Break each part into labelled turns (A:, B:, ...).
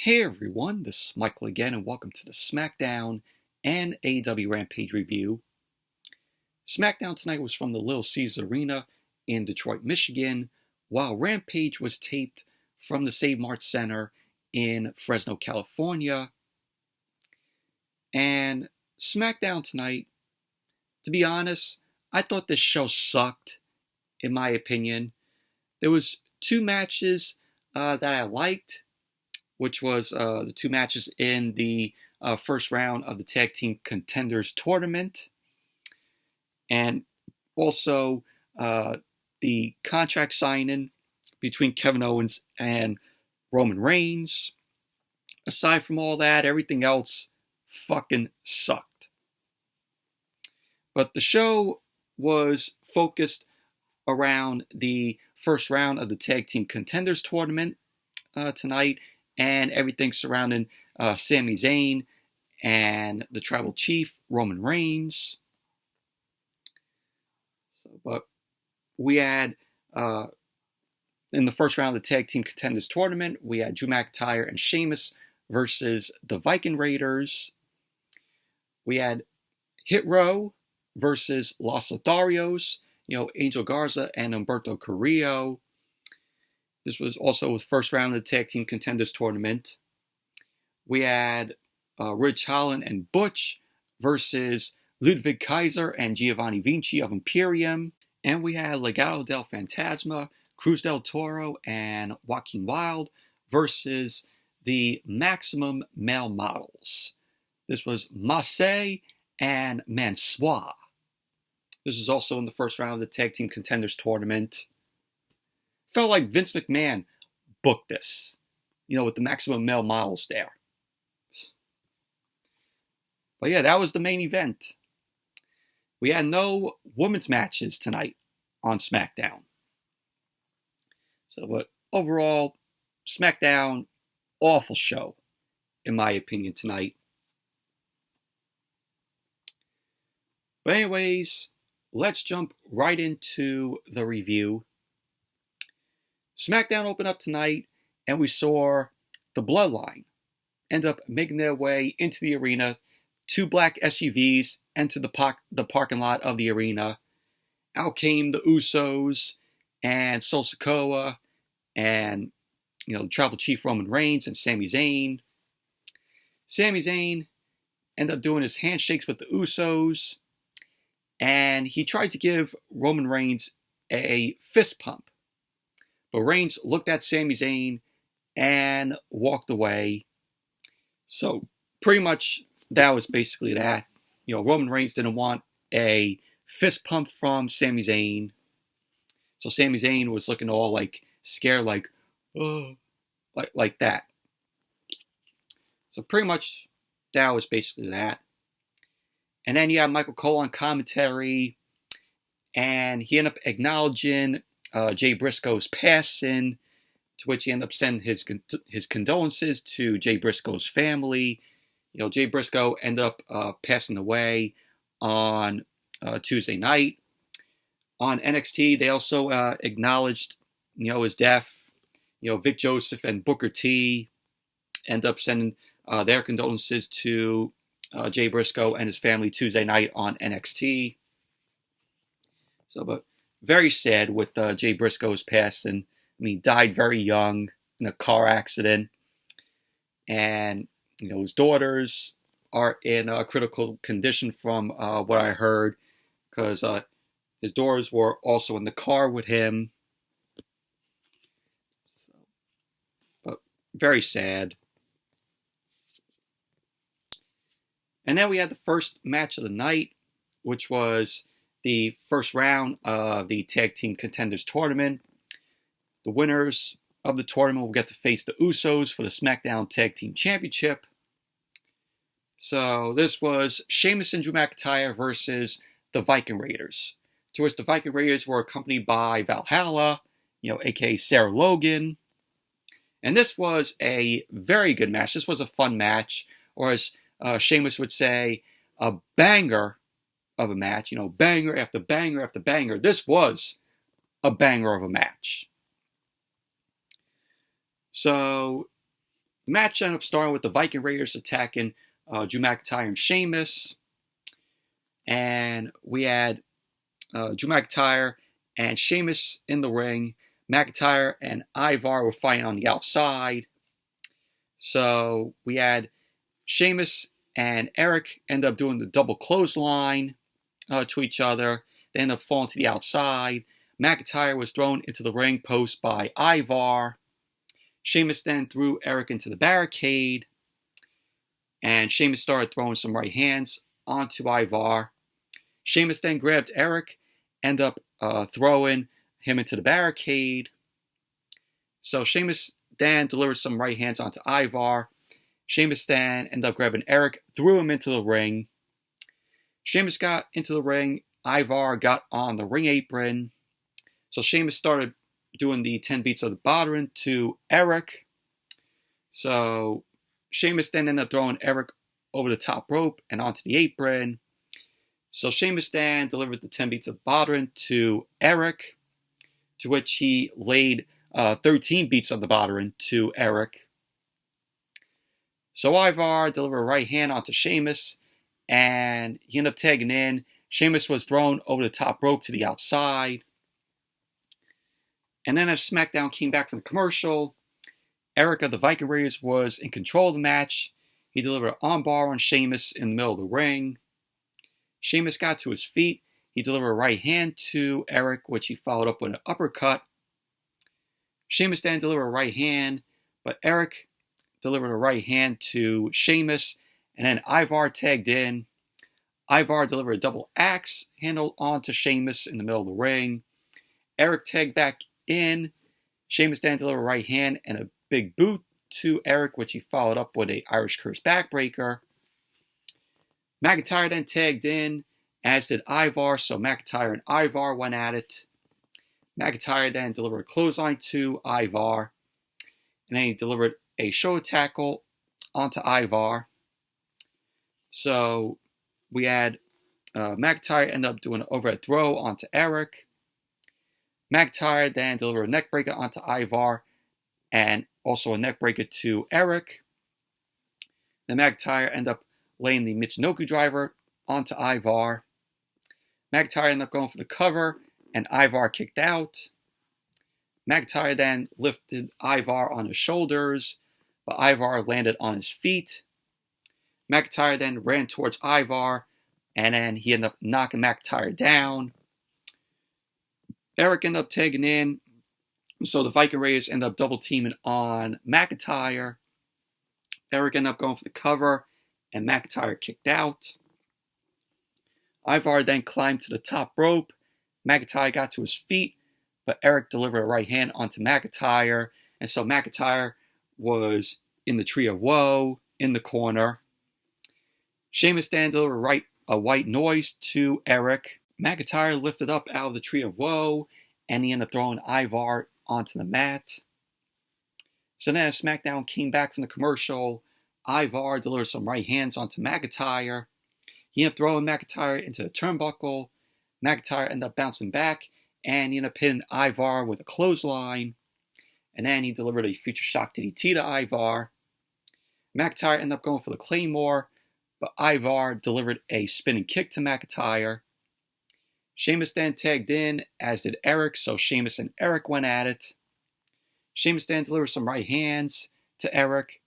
A: Hey everyone, this is Michael again, and welcome to the Smackdown and AEW Rampage review. Smackdown tonight was from the Little Caesars Arena in Detroit, Michigan, while Rampage was taped from the Save Mart Center in Fresno, California. And Smackdown tonight, to be honest, I thought this show sucked, in my opinion. There was two matches that I liked, which was the two matches in the first round of the Tag Team Contenders tournament. And also the contract signing between Kevin Owens and Roman Reigns. Aside from all that, everything else fucking sucked. But the show was focused around the first round of the Tag Team Contenders tournament tonight, and everything surrounding Sami Zayn and the Tribal Chief, Roman Reigns. But we had, in the first round of the Tag Team Contenders Tournament, we had Drew McIntyre and Sheamus versus the Viking Raiders. We had Hit Row versus Los Lotharios, Angel Garza and Humberto Carrillo. This was also the first round of the Tag Team Contenders Tournament. We had Ridge Holland and Butch versus Ludwig Kaiser and Giovanni Vinci of Imperium. And we had Legado del Fantasma, Cruz del Toro, and Joaquin Wilde versus the Maximum Male Models. This was Massey and Mansois. This was also in the first round of the Tag Team Contenders Tournament. Felt like Vince McMahon booked this, with the Maximum Male Models there. But yeah, that was the main event. We had no women's matches tonight on SmackDown. But overall, SmackDown, awful show, in my opinion, tonight. But anyways, let's jump right into the review. SmackDown opened up tonight, and we saw the Bloodline end up making their way into the arena. Two black SUVs entered the parking lot of the arena. Out came the Usos and Sol Sikoa and, Tribal Chief Roman Reigns and Sami Zayn. Sami Zayn ended up doing his handshakes with the Usos, and he tried to give Roman Reigns a fist pump. But Reigns looked at Sami Zayn and walked away. So pretty much that was basically that. Roman Reigns didn't want a fist pump from Sami Zayn. So Sami Zayn was looking all scared, like that. So pretty much that was basically that. And then you have Michael Cole on commentary, and he ended up acknowledging Jay Briscoe's passing, to which he ended up sending his condolences to Jay Briscoe's family. Jay Briscoe ended up passing away on Tuesday night. On NXT, they also acknowledged, his death. Vic Joseph and Booker T ended up sending their condolences to Jay Briscoe and his family Tuesday night on NXT. But very sad with Jay Briscoe's passing. He died very young in a car accident. And, his daughters are in a critical condition from what I heard, because his daughters were also in the car with him. But very sad. And then we had the first match of the night, which was the first round of the Tag Team Contenders Tournament. The winners of the tournament will get to face the Usos for the SmackDown Tag Team Championship. So this was Sheamus and Drew McIntyre versus the Viking Raiders, to which the Viking Raiders were accompanied by Valhalla, aka Sarah Logan. And this was a very good match. This was a fun match, or as Sheamus would say, a banger of a match. Banger after banger after banger. This was a banger of a match. So The match ended up starting with the Viking Raiders attacking Drew McIntyre and Sheamus. And we had Drew McIntyre and Sheamus in the ring. McIntyre and Ivar were fighting on the outside. So we had Sheamus and Eric end up doing the double clothesline to each other. They end up falling to the outside. McIntyre was thrown into the ring post by Ivar. Sheamus then threw Eric into the barricade. And Sheamus started throwing some right hands onto Ivar. Sheamus then grabbed Eric, ended up throwing him into the barricade. So Sheamus then delivered some right hands onto Ivar. Sheamus then ended up grabbing Eric, threw him into the ring. Sheamus got into the ring. Ivar got on the ring apron. So Sheamus started doing the 10 beats of the bottom to Eric. So Sheamus then ended up throwing Eric over the top rope and onto the apron. So Sheamus then delivered the 10 beats of bottom to Eric, to which he laid 13 beats of the bottom to Eric. So Ivar delivered a right hand onto Sheamus, and he ended up tagging in. Sheamus was thrown over the top rope to the outside. And then as SmackDown came back from the commercial, Eric of the Viking Raiders was in control of the match. He delivered an armbar on Sheamus in the middle of the ring. Sheamus got to his feet. He delivered a right hand to Eric, which he followed up with an uppercut. Sheamus then delivered a right hand, but Eric delivered a right hand to Sheamus, and then Ivar tagged in. Ivar delivered a double axe handle onto Sheamus in the middle of the ring. Eric tagged back in. Sheamus then delivered a right hand and a big boot to Eric, which he followed up with an Irish Curse backbreaker. McIntyre then tagged in, as did Ivar, so McIntyre and Ivar went at it. McIntyre then delivered a clothesline to Ivar, and then he delivered a shoulder tackle onto Ivar. So we had McIntyre end up doing an overhead throw onto Eric. McIntyre then delivered a neckbreaker onto Ivar, and also a neckbreaker to Eric. Then McIntyre ended up laying the Michinoku driver onto Ivar. McIntyre ended up going for the cover, and Ivar kicked out. McIntyre then lifted Ivar on his shoulders, but Ivar landed on his feet. McIntyre then ran towards Ivar, and then he ended up knocking McIntyre down. Eric ended up tagging in, so the Viking Raiders ended up double teaming on McIntyre. Eric ended up going for the cover, and McIntyre kicked out. Ivar then climbed to the top rope. McIntyre got to his feet, but Eric delivered a right hand onto McIntyre, and so McIntyre was in the Tree of Woe in the corner. Sheamus then delivered a white noise to Eric. McIntyre lifted up out of the Tree of Woe, and he ended up throwing Ivar onto the mat. So then as SmackDown came back from the commercial, Ivar delivered some right hands onto McIntyre. He ended up throwing McIntyre into the turnbuckle. McIntyre ended up bouncing back, and he ended up hitting Ivar with a clothesline. And then he delivered a future shock DDT to Ivar. McIntyre ended up going for the Claymore, but Ivar delivered a spinning kick to McIntyre. Sheamus then tagged in, as did Eric, so Sheamus and Eric went at it. Sheamus then delivered some right hands to Eric.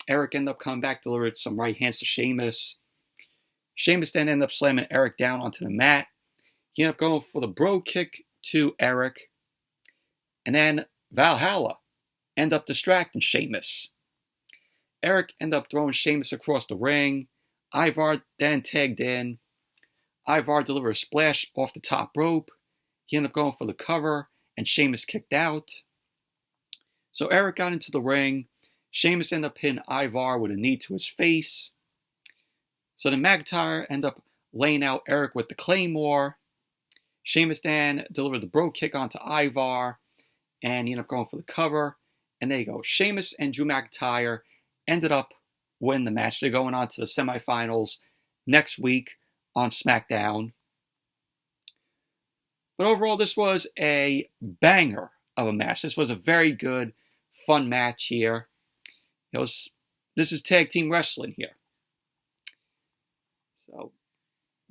A: Eric ended up coming back, delivered some right hands to Sheamus. Sheamus then ended up slamming Eric down onto the mat. He ended up going for the bro kick to Eric. And then Valhalla ended up distracting Sheamus. Eric ended up throwing Sheamus across the ring. Ivar then tagged in. Ivar delivered a splash off the top rope. He ended up going for the cover, and Sheamus kicked out. So Eric got into the ring. Sheamus ended up hitting Ivar with a knee to his face. So then McIntyre ended up laying out Eric with the Claymore. Sheamus then delivered the bro kick onto Ivar, and he ended up going for the cover. And there you go. Sheamus and Drew McIntyre ended up winning the match. They're going on to the semifinals next week on SmackDown. But overall, this was a banger of a match. This was a very good, fun match here. This is tag team wrestling here. So,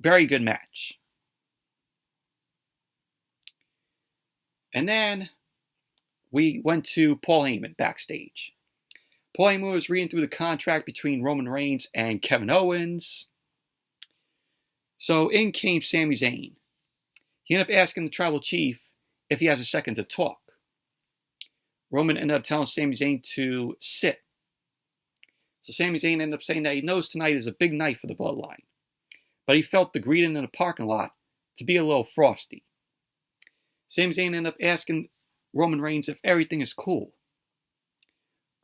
A: very good match. And then we went to Paul Heyman backstage. Paul Heyman was reading through the contract between Roman Reigns and Kevin Owens. So in came Sami Zayn. He ended up asking the tribal chief if he has a second to talk. Roman ended up telling Sami Zayn to sit. So Sami Zayn ended up saying that he knows tonight is a big night for the bloodline, but he felt the greeting in the parking lot to be a little frosty. Sami Zayn ended up asking Roman Reigns if everything is cool.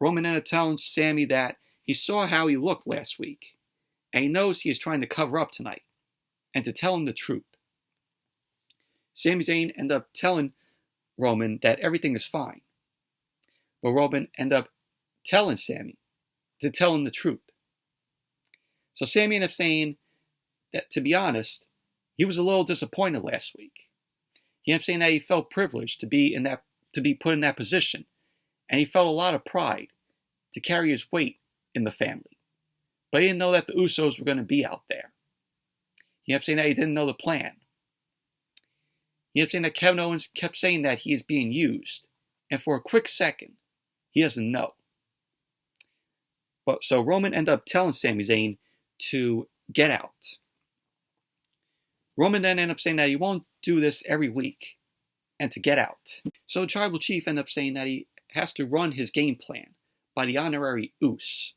A: Roman ended up telling Sami that he saw how he looked last week, and he knows he is trying to cover up tonight, and to tell him the truth. Sami Zayn ended up telling Roman that everything is fine, but Roman ended up telling Sami to tell him the truth. So Sami ended up saying that, to be honest, he was a little disappointed last week. He ended up saying that he felt privileged to be put in that position, and he felt a lot of pride to carry his weight in the family. But he didn't know that the Usos were going to be out there. He ended up saying that he didn't know the plan. He ended up saying that Kevin Owens kept saying that he is being used, and for a quick second, he doesn't know. But so Roman ended up telling Sami Zayn to get out. Roman then ended up saying that he won't do this every week, and to get out. So the tribal chief ended up saying that he has to run his game plan by the honorary Us.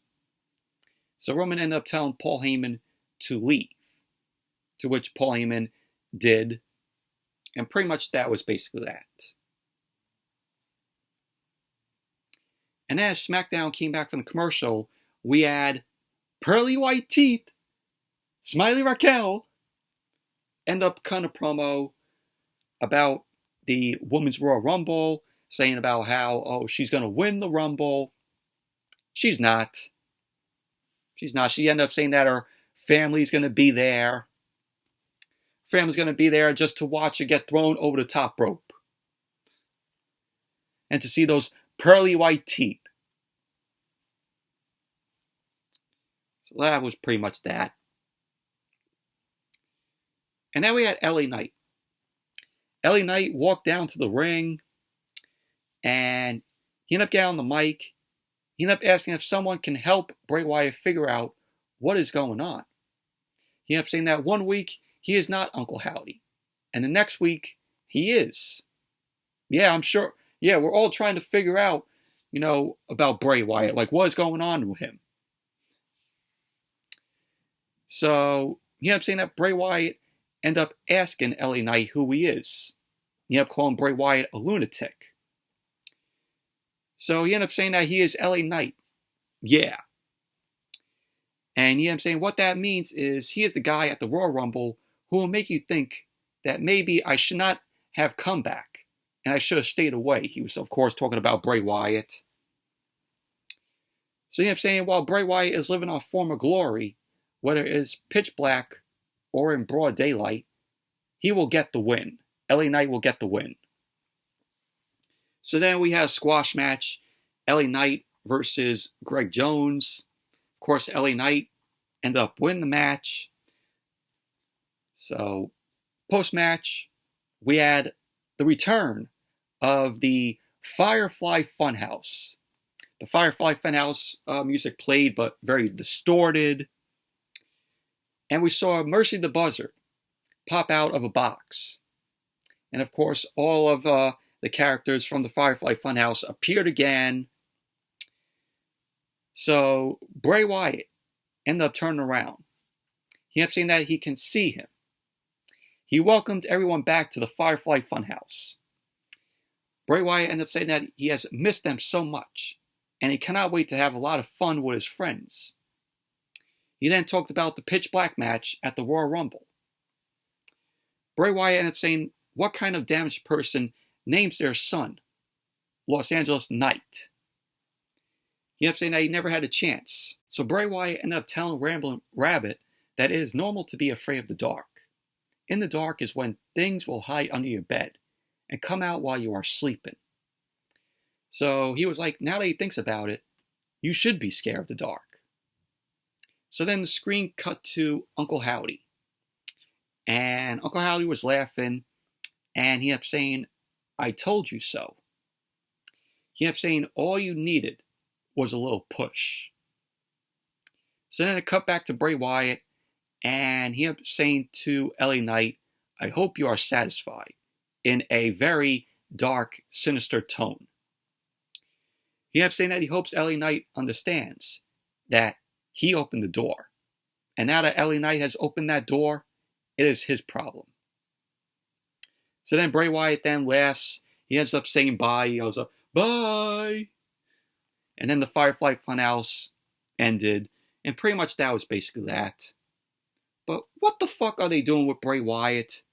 A: So Roman ended up telling Paul Heyman to leave, to which Paul Heyman did, and pretty much that was basically that. And as SmackDown came back from the commercial, we had pearly white teeth, Smiley Raquel, end up cutting a promo about the Women's Royal Rumble, saying about how, she's going to win the Rumble. She's not. She's not. She ended up saying that her family's going to be there. Family's going to be there just to watch her get thrown over the top rope. And to see those pearly white teeth. So that was pretty much that. And then we had LA Knight. LA Knight walked down to the ring, and he ended up getting on the mic. He ended up asking if someone can help Bray Wyatt figure out what is going on. He ended up saying that one week he is not Uncle Howdy, and the next week he is. Yeah, I'm sure. Yeah, we're all trying to figure out, about Bray Wyatt, like what is going on with him. So he ended up saying that Bray Wyatt ended up asking LA Knight who he is. He ended up calling Bray Wyatt a lunatic. So he ended up saying that he is LA Knight. Yeah. And he ended up saying what that means is he is the guy at the Royal Rumble who will make you think that maybe I should not have come back and I should have stayed away. He was, of course, talking about Bray Wyatt. So he ended up saying while Bray Wyatt is living on former glory, whether it is pitch black or in broad daylight, he will get the win. LA Knight will get the win. So then we had a squash match, LA Knight versus Greg Jones. Of course, LA Knight ended up winning the match. So, post-match, we had the return of the Firefly Funhouse. The Firefly Funhouse music played, but very distorted. And we saw Mercy the Buzzard pop out of a box. And of course, all of the characters from the Firefly Funhouse appeared again. So Bray Wyatt ended up turning around. He ended up saying that he can see him. He welcomed everyone back to the Firefly Funhouse. Bray Wyatt ended up saying that he has missed them so much, and he cannot wait to have a lot of fun with his friends. He then talked about the pitch black match at the Royal Rumble. Bray Wyatt ended up saying what kind of damaged person names their son Los Angeles Knight. He ended up saying that he never had a chance. So Bray Wyatt ended up telling Rambling Rabbit that it is normal to be afraid of the dark. In the dark is when things will hide under your bed and come out while you are sleeping. So he was like, now that he thinks about it, You should be scared of the dark. So then the screen cut to Uncle Howdy. And Uncle Howdy was laughing, and he kept saying, I told you so. He kept saying all you needed was a little push. So then it cut back to Bray Wyatt, and he kept saying to LA Knight, I hope you are satisfied, in a very dark, sinister tone. He kept saying that he hopes LA Knight understands that he opened the door. And now that LA Knight has opened that door, it is his problem. So then Bray Wyatt then laughs. He ends up saying bye. He goes up, bye. And then the Firefly Funhouse ended. And pretty much that was basically that. But what the fuck are they doing with Bray Wyatt?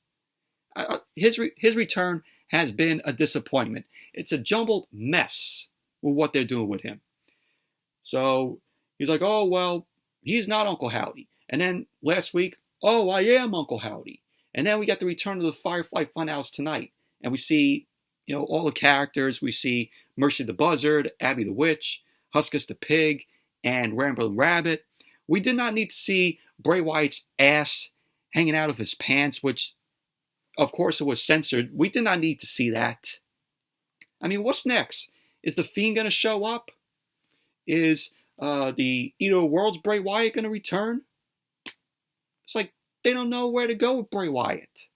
A: His return has been a disappointment. It's a jumbled mess with what they're doing with him. So he's like, oh, well, he's not Uncle Howdy. And then last week, oh, I am Uncle Howdy. And then we got the return of the Firefly Funhouse tonight. And we see, all the characters. We see Mercy the Buzzard, Abby the Witch, Huskus the Pig, and Ramblin' Rabbit. We did not need to see Bray Wyatt's ass hanging out of his pants, which, of course, it was censored. We did not need to see that. I mean, what's next? Is The Fiend going to show up? Is the Eater of Worlds Bray Wyatt going to return? It's like they don't know where to go with Bray Wyatt.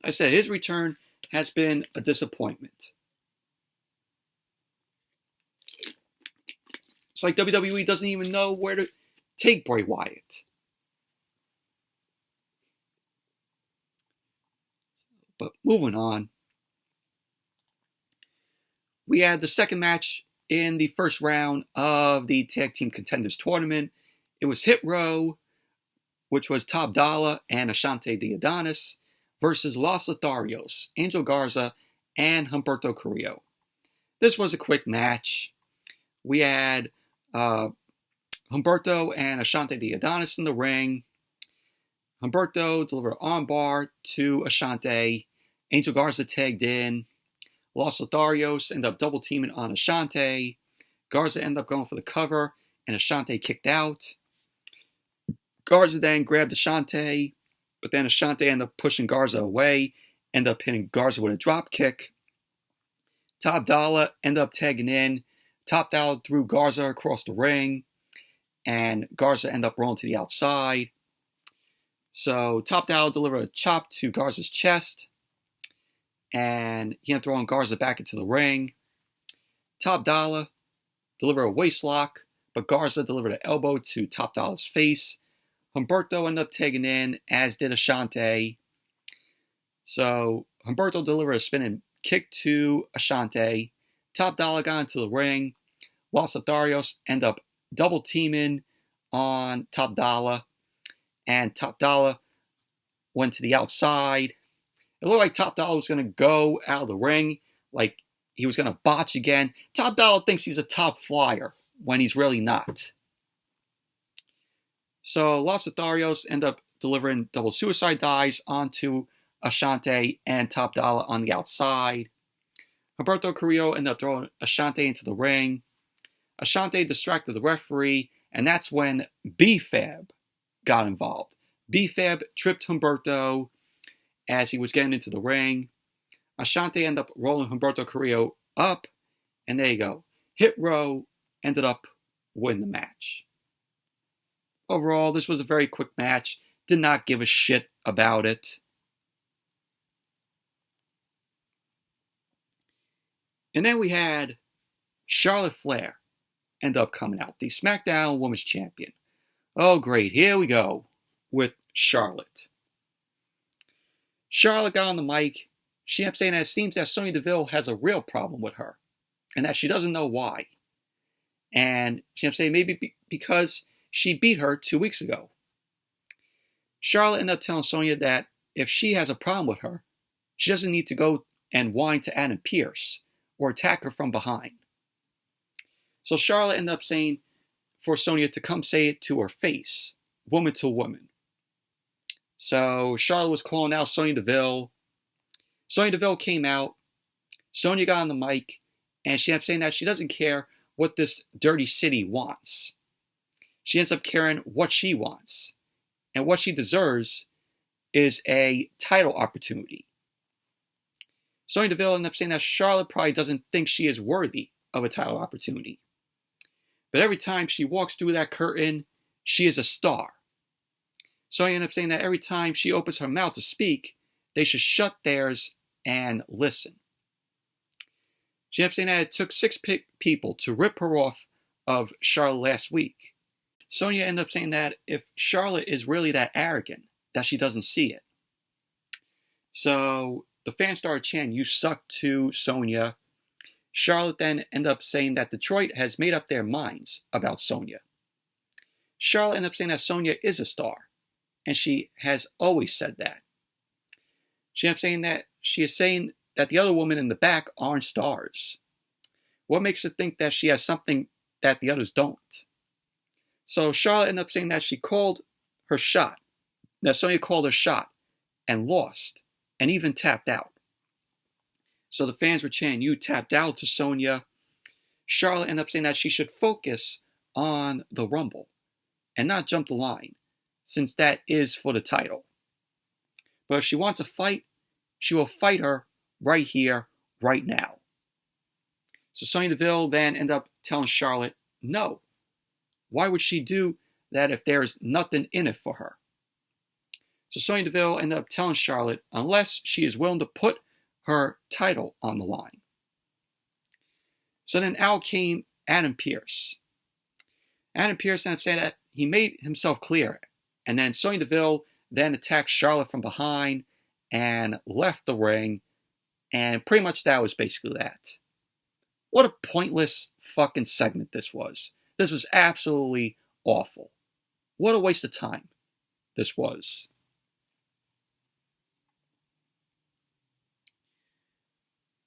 A: I said his return has been a disappointment. It's like WWE doesn't even know where to take Bray Wyatt. But moving on. We had the second match in the first round of the Tag Team Contenders Tournament. It was Hit Row, which was Top Dollar and Ashante the Adonis, versus Los Lotharios, Angel Garza, and Humberto Carrillo. This was a quick match. We had Humberto and Ashante the Adonis in the ring. Humberto delivered an armbar to Ashante. Angel Garza tagged in. Los Lotharios ended up double teaming on Ashante. Garza ended up going for the cover, and Ashante kicked out. Garza then grabbed Ashante, but then Ashante ended up pushing Garza away, ended up hitting Garza with a drop kick. Top Dollar ended up tagging in. Top Dollar threw Garza across the ring, and Garza ended up rolling to the outside. So Top Dollar delivered a chop to Garza's chest, and he ended up throwing Garza back into the ring. Top Dollar delivered a waist lock, but Garza delivered an elbow to Top Dollar's face. Humberto ended up tagging in, as did Ashante. So Humberto delivered a spinning kick to Ashante. Top Dollar got into the ring. Los Lotharios ended up double teaming on Top Dollar, and Top Dollar went to the outside. It looked like Top Dollar was going to go out of the ring, like he was going to botch again. Top Dollar thinks he's a top flyer when he's really not. So Los Lotharios end up delivering double suicide dives onto Ashante and Top Dollar on the outside. Humberto Carrillo ended up throwing Ashante into the ring. Ashante distracted the referee, and that's when B-Fab got involved. B-Fab tripped Humberto as he was getting into the ring. Ashante ended up rolling Humberto Carrillo up, and there you go. Hit Row ended up winning the match. Overall, this was a very quick match. Did not give a shit about it. And then we had Charlotte Flair end up coming out, the SmackDown Women's Champion. Oh, great. Here we go with Charlotte. Charlotte got on the mic. She kept saying that it seems that Sonya Deville has a real problem with her and that she doesn't know why. And she kept saying maybe because she beat her 2 weeks ago. Charlotte ended up telling Sonya that if she has a problem with her, she doesn't need to go and whine to Adam Pearce or attack her from behind. So Charlotte ended up saying for Sonya to come say it to her face, woman to woman. So Charlotte was calling out Sonya Deville. Sonya Deville came out. Sonya got on the mic, and she kept saying that she doesn't care what this dirty city wants. She ends up caring what she wants. And what she deserves is a title opportunity. Sonya Deville ends up saying that Charlotte probably doesn't think she is worthy of a title opportunity. But every time she walks through that curtain, she is a star. Sonya ends up saying that every time she opens her mouth to speak, they should shut theirs and listen. She ends up saying that it took 6 people to rip her off of Charlotte last week. Sonya ended up saying that if Charlotte is really that arrogant, that she doesn't see it. So the fans started chanting, "You suck" to Sonya. Charlotte then ended up saying that Detroit has made up their minds about Sonya. Charlotte ended up saying that Sonya is a star, and she has always said that. She ended up saying that she is saying that the other women in the back aren't stars. What makes her think that she has something that the others don't? So Charlotte ended up saying that she called her shot, that Sonya called her shot and lost, and even tapped out. So the fans were chanting, "You tapped out" to Sonya. Charlotte ended up saying that she should focus on the Rumble and not jump the line, since that is for the title. But if she wants a fight, she will fight her right here, right now. So Sonya Deville then ended up telling Charlotte, no. Why would she do that if there's nothing in it for her? So Sonya Deville ended up telling Charlotte, unless she is willing to put her title on the line. So then out came Adam Pearce. Adam Pearce ended up saying that he made himself clear. And then Sonya Deville then attacked Charlotte from behind and left the ring. And pretty much that was basically that. What a pointless fucking segment this was. This was absolutely awful. What a waste of time this was.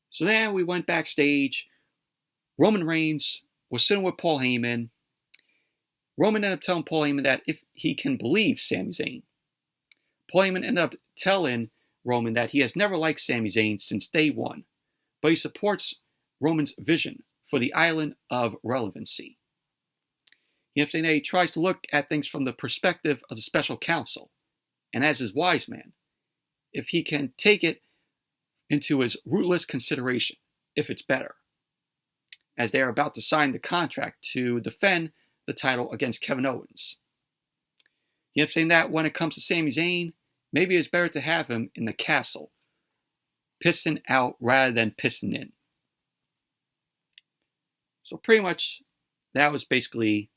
A: So then we went backstage. Roman Reigns was sitting with Paul Heyman. Roman ended up telling Paul Heyman that if he can believe Sami Zayn. Paul Heyman ended up telling Roman that he has never liked Sami Zayn since day one, but he supports Roman's vision for the island of relevancy. He ended up saying that he tries to look at things from the perspective of the special counsel, and as his wise man, if he can take it into his rootless consideration, if it's better, as they are about to sign the contract to defend the title against Kevin Owens. He ended up saying that when it comes to Sami Zayn, maybe it's better to have him in the castle, pissing out rather than pissing in. So pretty much that was basically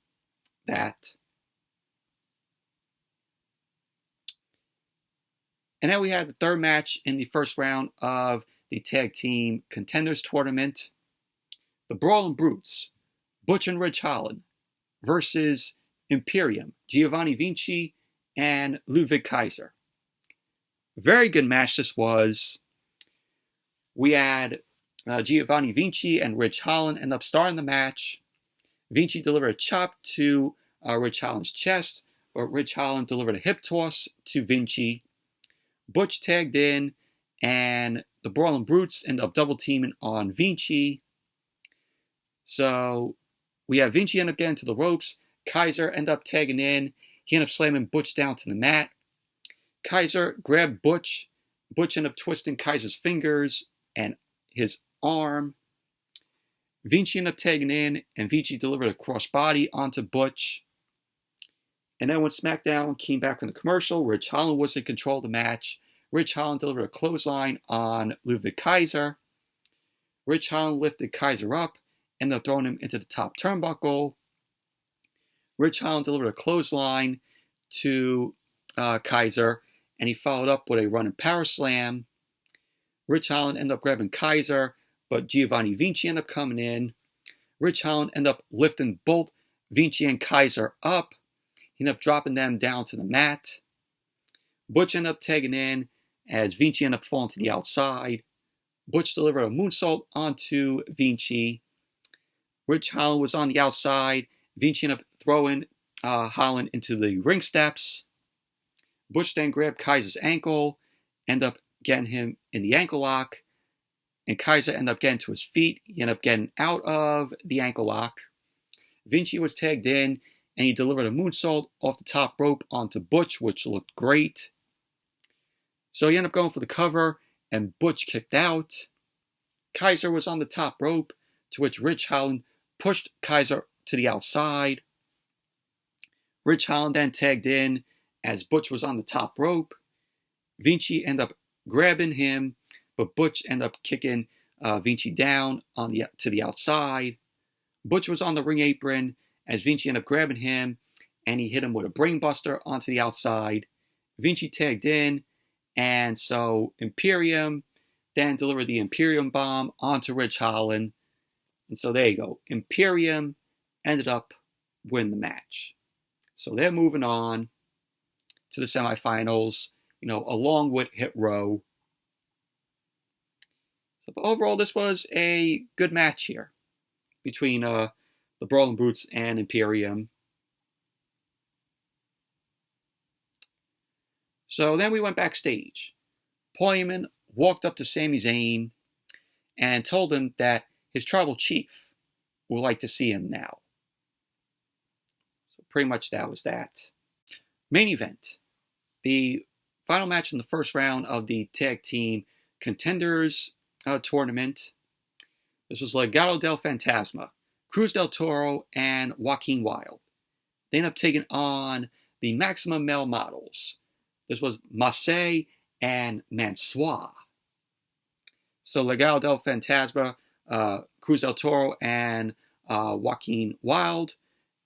A: that. And then we had the third match in the first round of the Tag Team Contenders Tournament. The Brawling Brutes, Butch and Ridge Holland, versus Imperium, Giovanni Vinci and Ludwig Kaiser. Very good match this was. We had Giovanni Vinci and Ridge Holland end up starting the match. Vinci delivered a chop to Ridge Holland's chest, but Ridge Holland delivered a hip toss to Vinci. Butch tagged in, and the Brawling Brutes ended up double teaming on Vinci. So we have Vinci end up getting to the ropes. Kaiser ended up tagging in. He ended up slamming Butch down to the mat. Kaiser grabbed Butch. Butch ended up twisting Kaiser's fingers and his arm. Vinci ended up tagging in, and Vinci delivered a crossbody onto Butch. And then when Smackdown came back from the commercial, Ridge Holland was in control of the match. Ridge Holland delivered a clothesline on Ludwig Kaiser. Ridge Holland lifted Kaiser up, ended up throwing him into the top turnbuckle. Ridge Holland delivered a clothesline to Kaiser, and he followed up with a running power slam. Ridge Holland ended up grabbing Kaiser, but Giovanni Vinci ended up coming in. Ridge Holland ended up lifting both Vinci and Kaiser up. He ended up dropping them down to the mat. Butch ended up tagging in as Vinci ended up falling to the outside. Butch delivered a moonsault onto Vinci. Ridge Holland was on the outside. Vinci ended up throwing Holland into the ring steps. Butch then grabbed Kaiser's ankle, ended up getting him in the ankle lock, and Kaiser ended up getting to his feet. He ended up getting out of the ankle lock. Vinci was tagged in, and he delivered a moonsault off the top rope onto Butch, which looked great. So he ended up going for the cover, and Butch kicked out. Kaiser was on the top rope, to which Ridge Holland pushed Kaiser to the outside. Ridge Holland then tagged in as Butch was on the top rope. Vinci ended up grabbing him, but Butch ended up kicking Vinci down to the outside. Butch was on the ring apron as Vinci ended up grabbing him, and he hit him with a brainbuster onto the outside. Vinci tagged in, and so Imperium then delivered the Imperium bomb onto Ridge Holland. And so there you go. Imperium ended up winning the match. So they're moving on to the semifinals, along with Hit Row. But overall, this was a good match here between the Brawling Brutes and Imperium. So then we went backstage. Paul Heyman walked up to Sami Zayn and told him that his tribal chief would like to see him now. So pretty much that was that. Main event. The final match in the first round of the Tag Team Contenders tournament. This was Legado del Fantasma, Cruz del Toro, and Joaquin Wilde. They ended up taking on the Maximum Male Models. This was Massey and Mansois. So Legado del Fantasma, Cruz del Toro, and Joaquin Wilde.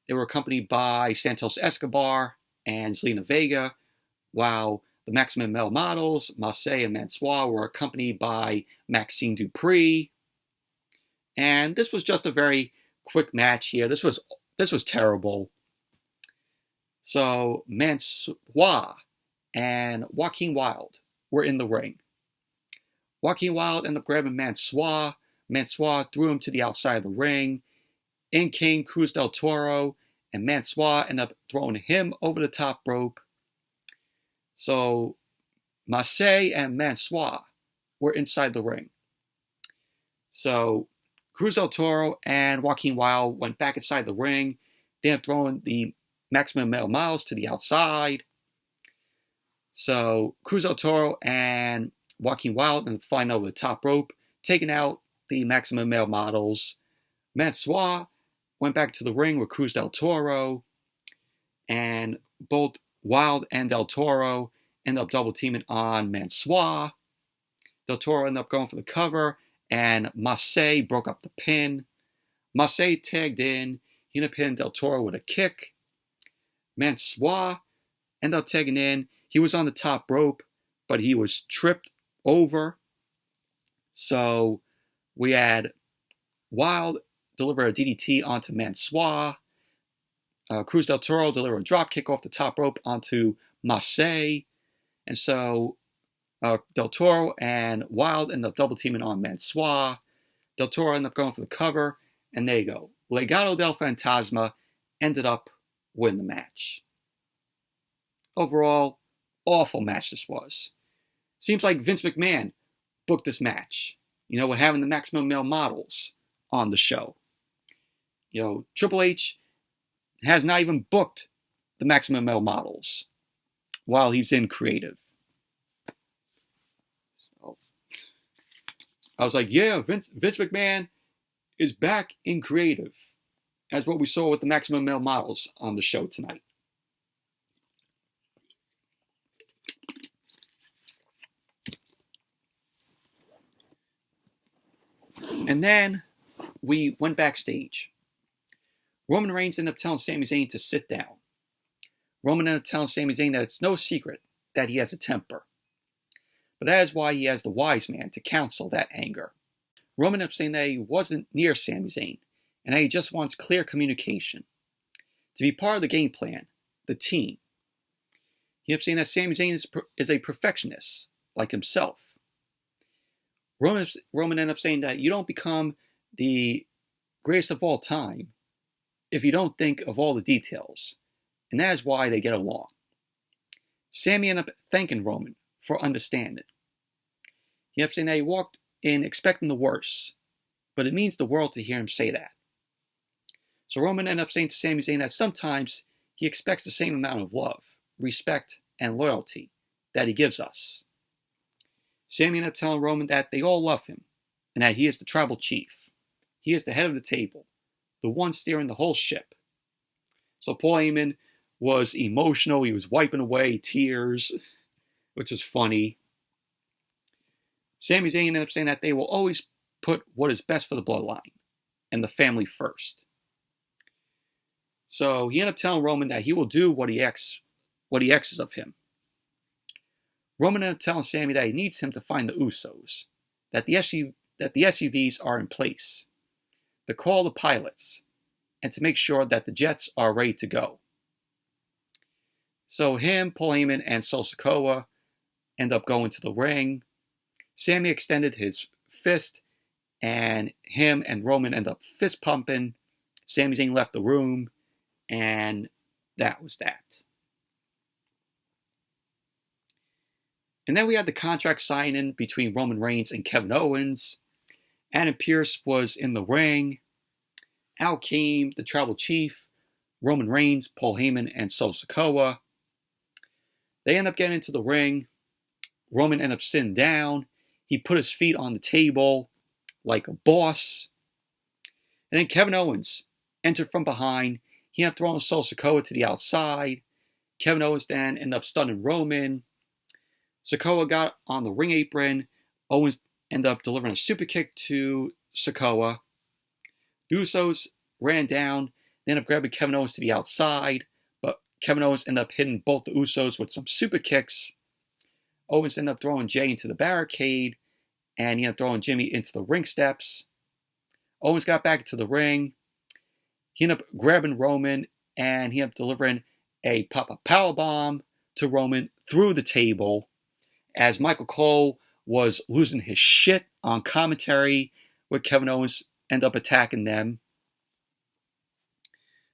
A: They were accompanied by Santos Escobar and Zelina Vega, while the Maximum Male Models, Massey and Mansois, were accompanied by Maxine Dupree. And this was just a very quick match here. This was terrible. So Mansois and Joaquin Wilde were in the ring. Joaquin Wilde ended up grabbing Mansois. Mansois threw him to the outside of the ring. In came Cruz del Toro, and Mansois ended up throwing him over the top rope. So Massey and Mansois were inside the ring. So Cruz del Toro and Joaquin Wilde went back inside the ring. They ended up throwing the Maximum Male Models to the outside. So Cruz del Toro and Joaquin Wilde ended up flying over the top rope, taking out the Maximum Male Models. Mansois went back to the ring with Cruz del Toro, and both Wilde and del Toro ended up double teaming on Mansois. Del Toro ended up going for the cover, and Massey broke up the pin. Massey tagged in. He ended up hitting del Toro with a kick. Mansois ended up tagging in. He was on the top rope, but he was tripped over. So we had Wilde deliver a DDT onto Mansois. Cruz del Toro delivered a drop kick off the top rope onto Massey. And so del Toro and Wilde ended up double teaming on Mansois. Del Toro ended up going for the cover. And there you go. Legado del Fantasma ended up winning the match. Overall, awful match this was. Seems like Vince McMahon booked this match, with having the Maximum Male Models on the show. Triple H has not even booked the Maximum Male Models while he's in creative. So I was like, yeah, Vince McMahon is back in creative, as what we saw with the Maximum Male Models on the show tonight. And then we went backstage. Roman Reigns ended up telling Sami Zayn to sit down. Roman ended up telling Sami Zayn that it's no secret that he has a temper. But that is why he has the wise man to counsel that anger. Roman ended up saying that he wasn't near Sami Zayn, and that he just wants clear communication. To be part of the game plan, the team. He ended up saying that Sami Zayn is a perfectionist, like himself. Roman ended up saying that you don't become the greatest of all time if you don't think of all the details, and that is why they get along. Sami ended up thanking Roman for understanding. He ended up saying that he walked in expecting the worst, but it means the world to hear him say that. So Roman ended up saying to Sami Zayn that sometimes he expects the same amount of love, respect, and loyalty that he gives us. Sami ended up telling Roman that they all love him, and that he is the tribal chief. He is the head of the table, the one steering the whole ship. So Paul Heyman was emotional. He was wiping away tears, which was funny. Sami Zayn ended up saying that they will always put what is best for the bloodline and the family first. So he ended up telling Roman that he will do what he asks of him. Roman ended up telling Sami that he needs him to find the Usos, that the SUVs are in place, to call the pilots, and to make sure that the jets are ready to go. So him, Paul Heyman, and Solo Sikoa end up going to the ring. Sami extended his fist, and him and Roman end up fist pumping. Sami Zayn left the room, and that was that. And then we had the contract signing between Roman Reigns and Kevin Owens. Adam Pearce was in the ring. Out came the tribal chief, Roman Reigns, Paul Heyman, and Solo Sikoa. They end up getting into the ring. Roman ended up sitting down. He put his feet on the table like a boss. And then Kevin Owens entered from behind. He ended up throwing Solo Sikoa to the outside. Kevin Owens then ended up stunning Roman. Sikoa got on the ring apron. Owens ended up delivering a super kick to Sikoa. The Usos ran down. They ended up grabbing Kevin Owens to the outside. But Kevin Owens ended up hitting both the Usos with some super kicks. Owens ended up throwing Jay into the barricade. And he ended up throwing Jimmy into the ring steps. Owens got back into the ring. He ended up grabbing Roman. And he ended up delivering a pop-up powerbomb to Roman through the table, as Michael Cole was losing his shit on commentary, where Kevin Owens ended up attacking them.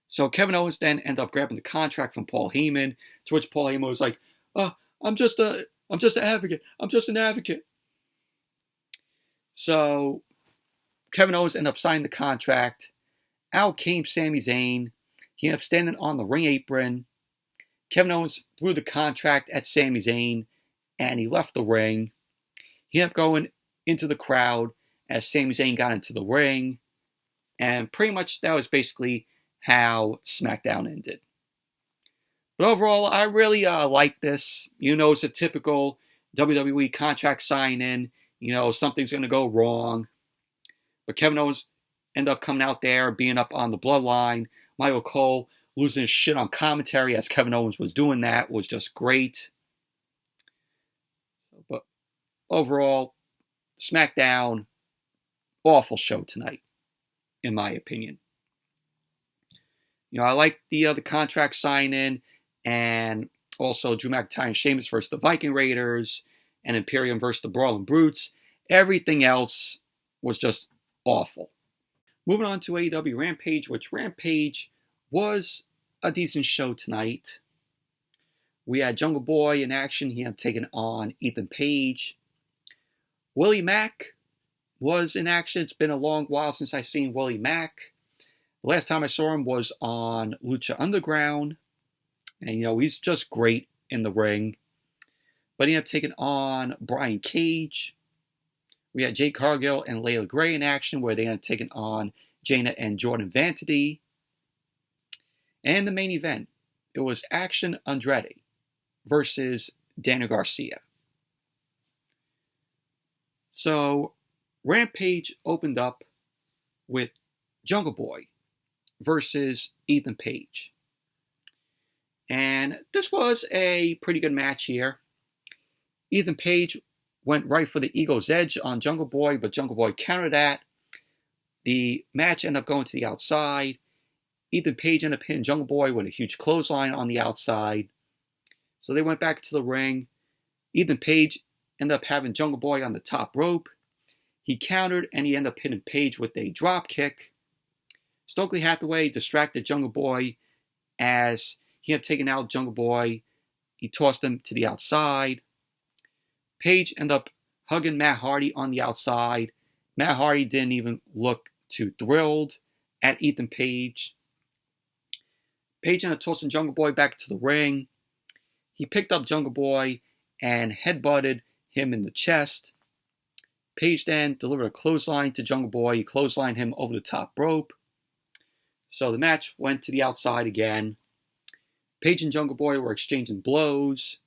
A: So Kevin Owens then ended up grabbing the contract from Paul Heyman, to which Paul Heyman was like, "Oh, I'm just an advocate. I'm just an advocate." So Kevin Owens ended up signing the contract. Out came Sami Zayn. He ended up standing on the ring apron. Kevin Owens threw the contract at Sami Zayn, and he left the ring. He ended up going into the crowd as Sami Zayn got into the ring. And pretty much that was basically how SmackDown ended. But overall, I really like this. It's a typical WWE contract sign-in. Something's going to go wrong. But Kevin Owens ended up coming out there, being up on the bloodline. Michael Cole losing his shit on commentary as Kevin Owens was doing that was just great. But overall, SmackDown, awful show tonight, in my opinion. I like the contract sign-in, and also Drew McIntyre and Sheamus versus the Viking Raiders, and Imperium versus the Brawling Brutes. Everything else was just awful. Moving on to AEW Rampage, which Rampage was a decent show tonight. We had Jungle Boy in action. He had taken on Ethan Page. WILLIE MACK was in action. It's been a long while since I've seen WILLIE MACK. The last time I saw him was on Lucha Underground. And, he's just great in the ring. But he ended up taking on Brian Cage. We had Jade Cargill and Leila Gray in action, where they ended up taking on Jaina and Jordyn Vanity. And the main event, it was Action Andretti versus Daniel Garcia. So, Rampage opened up with Jungle Boy versus Ethan Page. And this was a pretty good match here. Ethan Page went right for the Ego's Edge on Jungle Boy, but Jungle Boy countered that. The match ended up going to the outside. Ethan Page ended up hitting Jungle Boy with a huge clothesline on the outside. So they went back to the ring. Ethan Page ended up having Jungle Boy on the top rope. He countered, and he ended up hitting Page with a drop kick. Stokely Hathaway distracted Jungle Boy as he ended up taking out Jungle Boy. He tossed him to the outside. Page ended up hugging Matt Hardy on the outside. Matt Hardy didn't even look too thrilled at Ethan Page. Page ended up tossing Jungle Boy back to the ring. He picked up Jungle Boy and headbutted him in the chest. Page then delivered a clothesline to Jungle Boy. He clotheslined him over the top rope. So the match went to the outside again. Page and Jungle Boy were exchanging blows.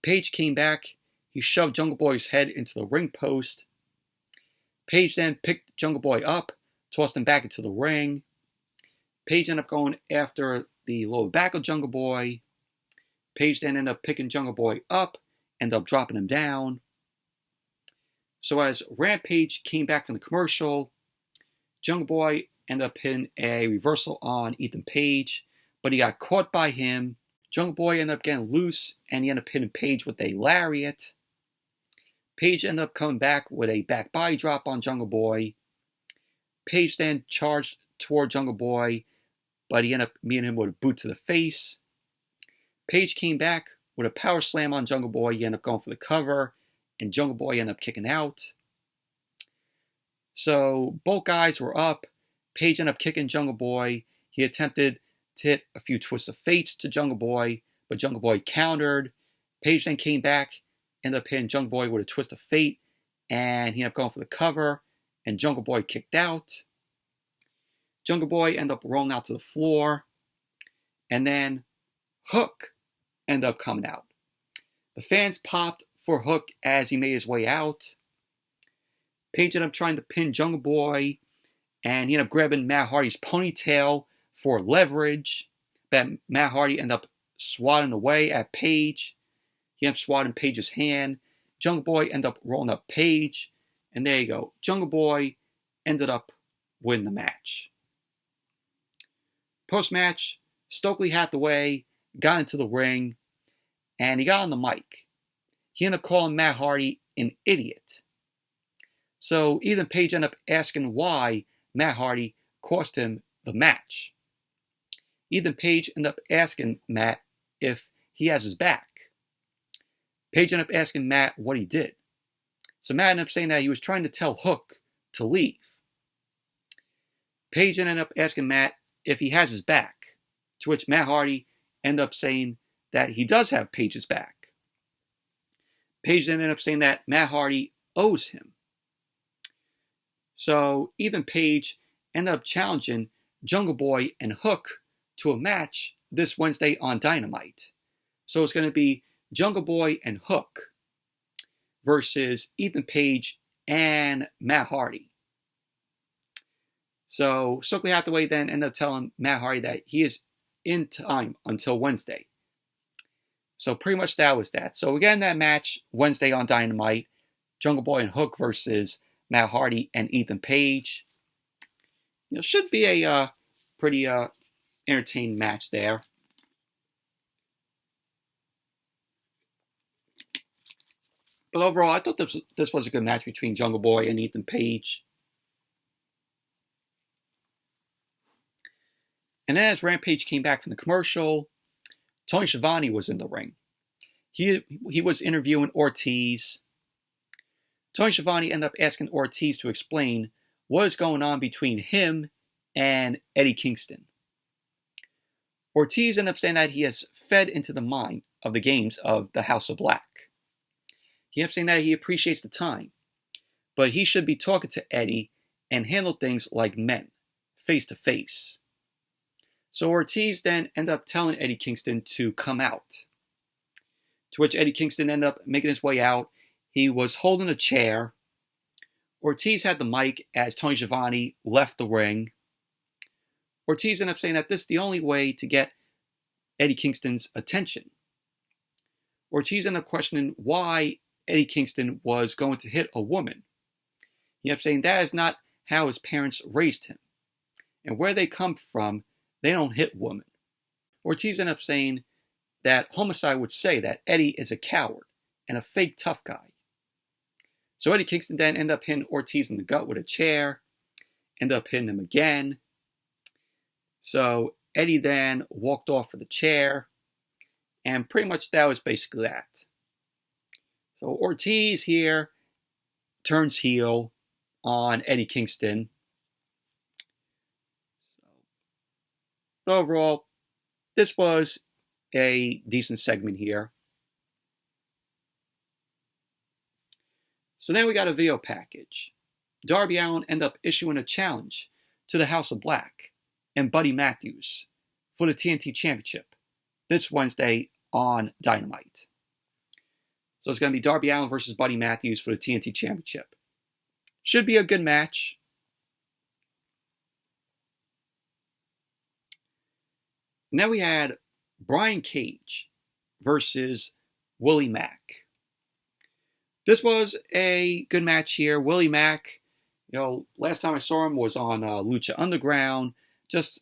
A: Page came back. He shoved Jungle Boy's head into the ring post. Page then picked Jungle Boy up, tossed him back into the ring. Page ended up going after the lower back of Jungle Boy. Page then ended up picking Jungle Boy up, ended up dropping him down. So as Rampage came back from the commercial, Jungle Boy ended up hitting a reversal on Ethan Page, but he got caught by him. Jungle Boy ended up getting loose, and he ended up hitting Page with a lariat. Page ended up coming back with a back body drop on Jungle Boy. Page then charged toward Jungle Boy, but he ended up meeting him with a boot to the face. Page came back with a power slam on Jungle Boy. He ended up going for the cover, and Jungle Boy ended up kicking out. So both guys were up. Page ended up kicking Jungle Boy. He attempted to hit a few twists of fates to Jungle Boy, but Jungle Boy countered. Page then came back, ended up hitting Jungle Boy with a twist of fate, and he ended up going for the cover, and Jungle Boy kicked out. Jungle Boy ended up rolling out to the floor, and then Hook ended up coming out. The fans popped for Hook as he made his way out. Page ended up trying to pin Jungle Boy, and he ended up grabbing Matt Hardy's ponytail for leverage. But Matt Hardy ended up swatting away at Page. He ended up swatting Page's hand. Jungle Boy ended up rolling up Page, and there you go. Jungle Boy ended up winning the match. Post-match, Stokely Hathaway got into the ring, and he got on the mic. He ended up calling Matt Hardy an idiot. So Ethan Page ended up asking why Matt Hardy cost him the match. Ethan Page ended up asking Matt if he has his back. Page ended up asking Matt what he did. So Matt ended up saying that he was trying to tell Hook to leave. Page ended up asking Matt if he has his back, to which Matt Hardy ended up saying that he does have Page's back. Page then ended up saying that Matt Hardy owes him. So Ethan Page ended up challenging Jungle Boy and Hook to a match this Wednesday on Dynamite. So it's going to be Jungle Boy and Hook versus Ethan Page and Matt Hardy. So Stokely Hathaway then ended up telling Matt Hardy that he is in time until Wednesday. So pretty much that was that. So again, that match Wednesday on Dynamite, Jungle Boy and Hook versus Matt Hardy and Ethan Page. Should be a pretty entertaining match there. But overall, I thought this was a good match between Jungle Boy and Ethan Page. And then as Rampage came back from the commercial, Tony Schiavone was in the ring. He was interviewing Ortiz. Tony Schiavone ended up asking Ortiz to explain what is going on between him and Eddie Kingston. Ortiz ended up saying that he has fed into the mind of the games of the House of Black. He ended up saying that he appreciates the time, but he should be talking to Eddie and handle things like men, face to face. So Ortiz then ended up telling Eddie Kingston to come out, to which Eddie Kingston ended up making his way out. He was holding a chair. Ortiz had the mic as Tony Schiavone left the ring. Ortiz ended up saying that this is the only way to get Eddie Kingston's attention. Ortiz ended up questioning why Eddie Kingston was going to hit a woman. He ended up saying that is not how his parents raised him. And where they come from, they don't hit women. Ortiz ended up saying that Homicide would say that Eddie is a coward and a fake tough guy. So Eddie Kingston then ended up hitting Ortiz in the gut with a chair, ended up hitting him again. So Eddie then walked off for the chair, and pretty much that was basically that. So Ortiz here turns heel on Eddie Kingston. But overall, this was a decent segment here. So then we got a video package. Darby Allin ended up issuing a challenge to the House of Black and Buddy Matthews for the TNT Championship this Wednesday on Dynamite. So it's going to be Darby Allin versus Buddy Matthews for the TNT Championship. Should be a good match. And then we had Brian Cage versus Willie Mack. This was a good match here. Willie Mack, last time I saw him was on Lucha Underground.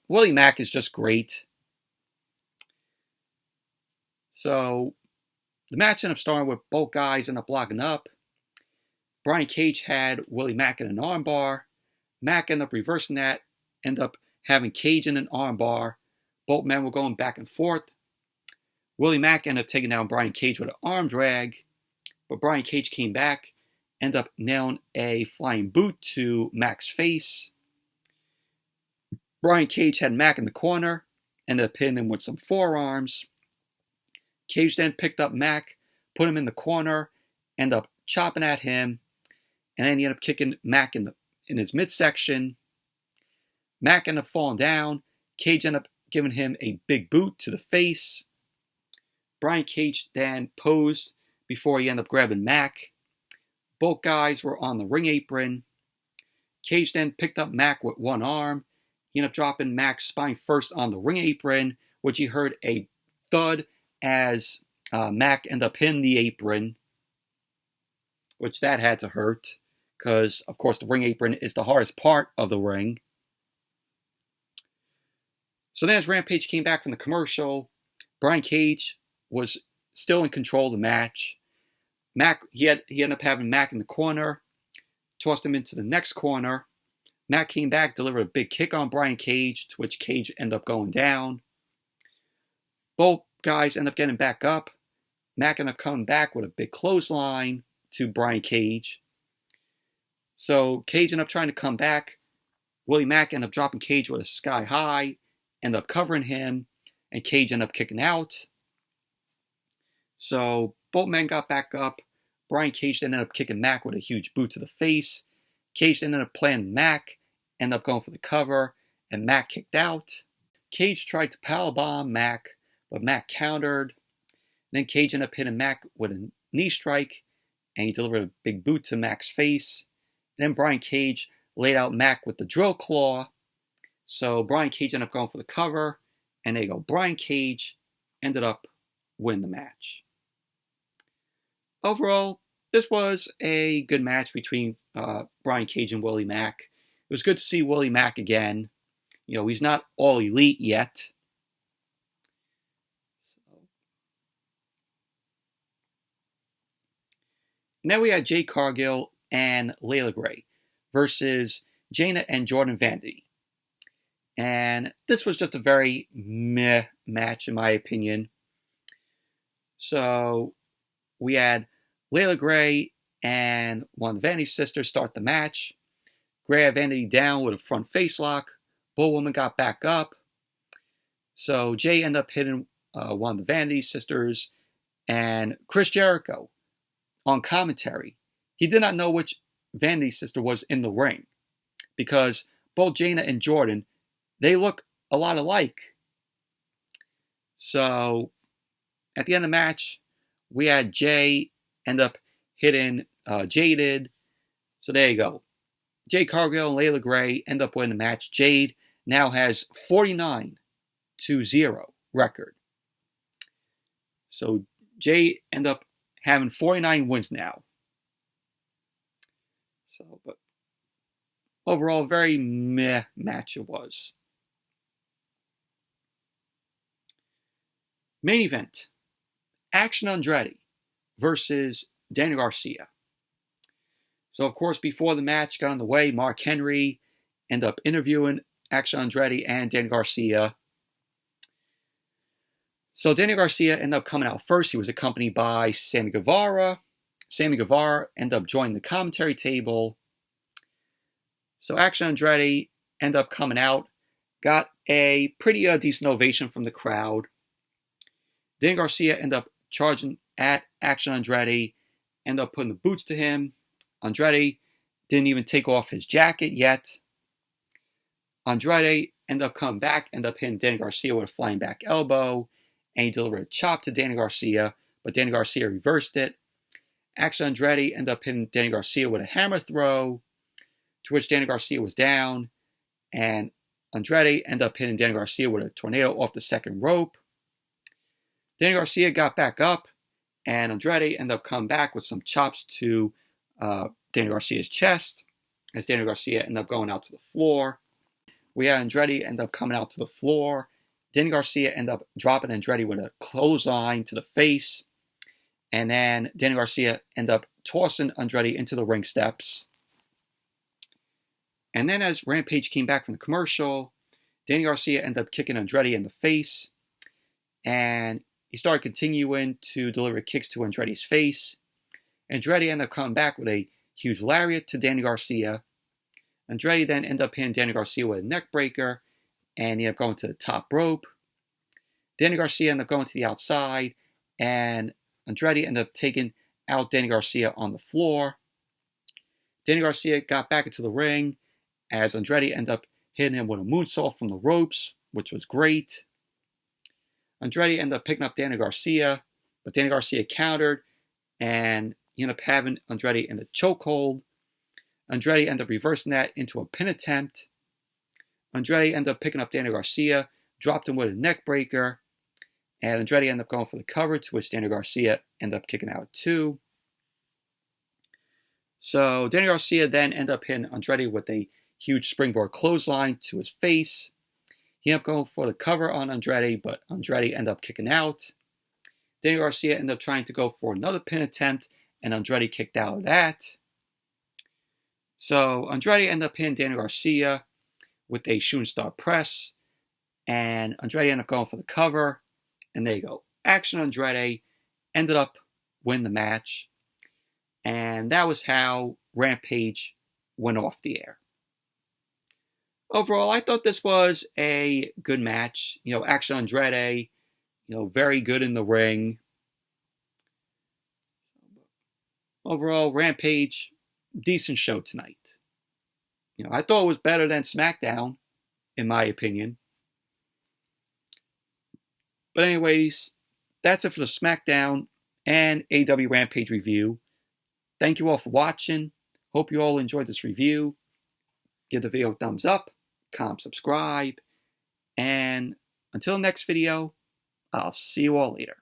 A: Willie Mack is just great. So the match ended up starting with both guys ended up locking up. Brian Cage had Willie Mack in an armbar. Mack ended up reversing that, ended up having Cage in an armbar. Both men were going back and forth. Willie Mack ended up taking down Brian Cage with an arm drag. But Brian Cage came back, ended up nailing a flying boot to Mack's face. Brian Cage had Mack in the corner, ended up hitting him with some forearms. Cage then picked up Mack, put him in the corner, ended up chopping at him, and then he ended up kicking Mack in his midsection. Mack ended up falling down. Cage ended up giving him a big boot to the face. Brian Cage then posed before he ended up grabbing Mack. Both guys were on the ring apron. Cage then picked up Mack with one arm. He ended up dropping Mack's spine first on the ring apron, which he heard a thud as Mack ended up hitting the apron, which that had to hurt because, of course, the ring apron is the hardest part of the ring. So then as Rampage came back from the commercial, Brian Cage was still in control of the match. Mack, he ended up having Mack in the corner, tossed him into the next corner. Mack came back, delivered a big kick on Brian Cage, to which Cage ended up going down. Both guys ended up getting back up. Mack ended up coming back with a big clothesline to Brian Cage. So Cage ended up trying to come back. Willie Mack ended up dropping Cage with a sky high, ended up covering him, and Cage ended up kicking out. So both men got back up. Brian Cage ended up kicking Mack with a huge boot to the face. Cage ended up playing Mack, ended up going for the cover, and Mack kicked out. Cage tried to powerbomb Mack, but Mack countered. Then Cage ended up hitting Mack with a knee strike, and he delivered a big boot to Mack's face. Then Brian Cage laid out Mack with the drill claw. So Brian Cage ended up going for the cover, and there you go. Brian Cage ended up winning the match. Overall, this was a good match between Brian Cage and Willie Mack. It was good to see Willie Mack again. He's not all elite yet. Now we had Jade Cargill and Leila Grey versus Jaina and Jordyn Vanity. And this was just a very meh match in my opinion. So we had Leila Grey and one of the Vanity sisters start the match. Grey had Vanity down with a front face lock. Both women got back up. So Jay ended up hitting one of the Vanity sisters. And Chris Jericho, on commentary, he did not know which Vanity sister was in the ring. Because both Jaina and Jordyn, they look a lot alike. So at the end of the match, we had Jay end up hitting Jaded. So there you go. Jade Cargill and Leila Grey end up winning the match. Jade now has 49-0 record. So Jade end up having 49 wins now. So, but overall, very meh match it was. Main event. Action Andretti versus Daniel Garcia. So, of course, before the match got underway, Mark Henry ended up interviewing Action Andretti and Daniel Garcia. So, Daniel Garcia ended up coming out first. He was accompanied by Sammy Guevara, Sammy Guevara ended up joining the commentary table. So Action Andretti ended up coming out, got a pretty decent ovation from the crowd. Danny Garcia ended up charging at Action Andretti, ended up putting the boots to him. Andretti didn't even take off his jacket yet. Andretti ended up coming back, ended up hitting Danny Garcia with a flying back elbow, and he delivered a chop to Danny Garcia, but Danny Garcia reversed it. Action Andretti ended up hitting Danny Garcia with a hammer throw, to which Danny Garcia was down, and Andretti ended up hitting Danny Garcia with a tornado off the second rope. Danny Garcia got back up, and Andretti ended up coming back with some chops to Danny Garcia's chest, as Danny Garcia ended up going out to the floor. We had Andretti end up coming out to the floor. Danny Garcia ended up dropping Andretti with a clothesline to the face. And then Danny Garcia ended up tossing Andretti into the ring steps. And then as Rampage came back from the commercial, Danny Garcia ended up kicking Andretti in the face. And he started continuing to deliver kicks to Andretti's face. Andretti ended up coming back with a huge lariat to Danny Garcia. Andretti then ended up hitting Danny Garcia with a neck breaker, and he ended up going to the top rope. Danny Garcia ended up going to the outside, and Andretti ended up taking out Danny Garcia on the floor. Danny Garcia got back into the ring, as Andretti ended up hitting him with a moonsault from the ropes, which was great. Andretti ended up picking up Danny Garcia, but Danny Garcia countered, and he ended up having Andretti in a chokehold. Andretti ended up reversing that into a pin attempt. Andretti ended up picking up Danny Garcia, dropped him with a neck breaker, and Andretti ended up going for the cover, to which Danny Garcia ended up kicking out too. So Danny Garcia then ended up hitting Andretti with a huge springboard clothesline to his face. He ended up going for the cover on Andretti, but Andretti ended up kicking out. Danny Garcia ended up trying to go for another pin attempt, and Andretti kicked out of that. So Andretti ended up hitting Danny Garcia with a shooting star press, and Andretti ended up going for the cover, and there you go. Action Andretti ended up winning the match, and that was how Rampage went off the air. Overall, I thought this was a good match. Action Andretti, very good in the ring. Overall, Rampage, decent show tonight. I thought it was better than Smackdown, in my opinion. But anyways, that's it for the Smackdown and AEW Rampage review. Thank you all for watching. Hope you all enjoyed this review. Give the video a thumbs up, comment, subscribe, and until next video, I'll see you all later.